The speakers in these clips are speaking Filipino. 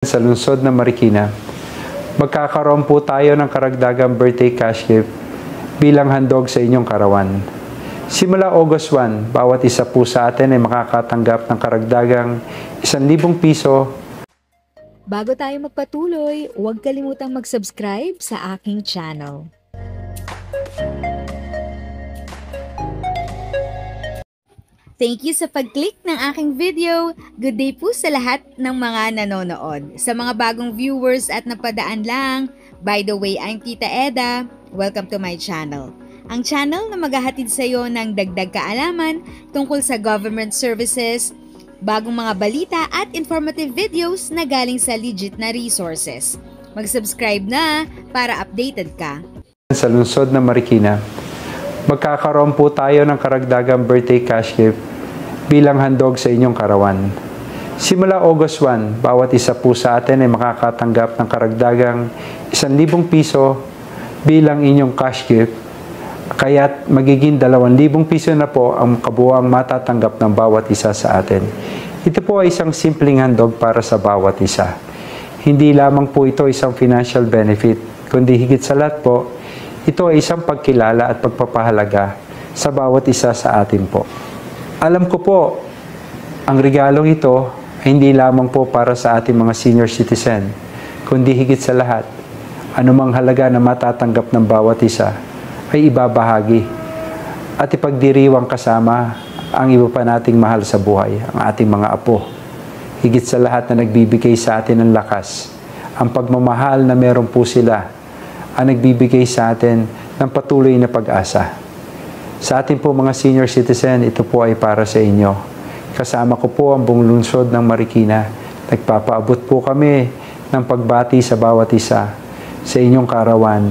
Sa lungsod ng Marikina, magkakaroon po tayo ng karagdagang birthday cash gift bilang handog sa inyong karawan. Simula August 1, bawat isa po sa atin ay makakatanggap ng karagdagang 1,000 piso. Bago tayo magpatuloy, huwag kalimutang mag-subscribe sa aking channel. Thank you sa pag-click ng aking video. Good day po sa lahat ng mga nanonood. Sa mga bagong viewers at napadaan lang, by the way, I'm Tita Eda. Welcome to my channel. Ang channel na maghahatid sa iyo ng dagdag kaalaman tungkol sa government services, bagong mga balita at informative videos na galing sa legit na resources. Mag-subscribe na para updated ka. Sa lungsod ng Marikina, magkakaroon po tayo ng karagdagang birthday cash gift bilang handog sa inyong karawan. Simula August 1, bawat isa po sa atin ay makakatanggap ng karagdagang 1,000 piso bilang inyong cash gift, kaya't magiging 2,000 piso na po ang kabuuang matatanggap ng bawat isa sa atin. Ito po ay isang simpleng handog para sa bawat isa. Hindi lamang po ito isang financial benefit, kundi higit sa lahat po, ito ay isang pagkilala at pagpapahalaga sa bawat isa sa atin po. Alam ko po, ang regalong ito ay hindi lamang po para sa ating mga senior citizen, kundi higit sa lahat, anumang halaga na matatanggap ng bawat isa ay ibabahagi at ipagdiriwang kasama ang iba pa nating mahal sa buhay, ang ating mga apo. Higit sa lahat na nagbibigay sa atin ng lakas, ang pagmamahal na meron po sila, ang nagbibigay sa atin ng patuloy na pag-asa. Sa ating po mga senior citizen, ito po ay para sa inyo. Kasama ko po ang buong lungsod ng Marikina. Nagpapaabot po kami ng pagbati sa bawat isa sa inyong karawan.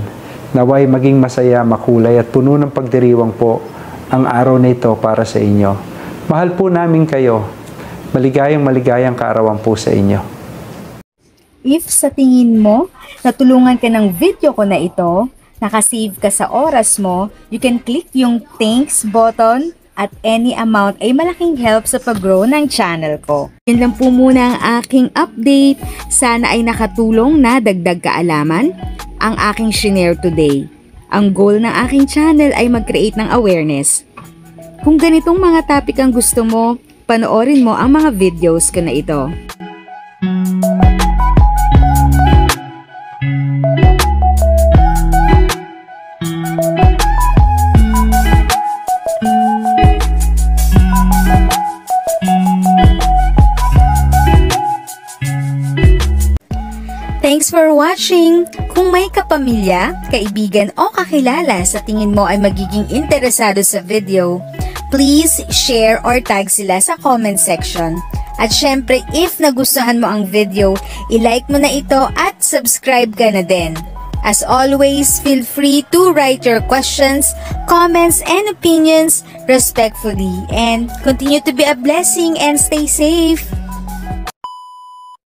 Naway maging masaya, makulay at puno ng pagdiriwang po ang araw na ito para sa inyo. Mahal po namin kayo. Maligayang kaarawan po sa inyo. If sa tingin mo, natulungan ka ng video ko na ito, nakasave ka sa oras mo, you can click yung thanks button at any amount ay malaking help sa pag-grow ng channel ko. Yun lang po muna ang aking update. Sana ay nakatulong na dagdag kaalaman ang aking shinare today. Ang goal ng aking channel ay mag-create ng awareness. Kung ganitong mga topic ang gusto mo, panoorin mo ang mga videos ko na ito. Thanks for watching! Kung may kapamilya, kaibigan o kakilala sa tingin mo ay magiging interesado sa video, please share or tag sila sa comment section. At syempre, if nagustuhan mo ang video, i-like mo na ito at subscribe ka na din. As always, feel free to write your questions, comments, and opinions respectfully. And continue to be a blessing and stay safe!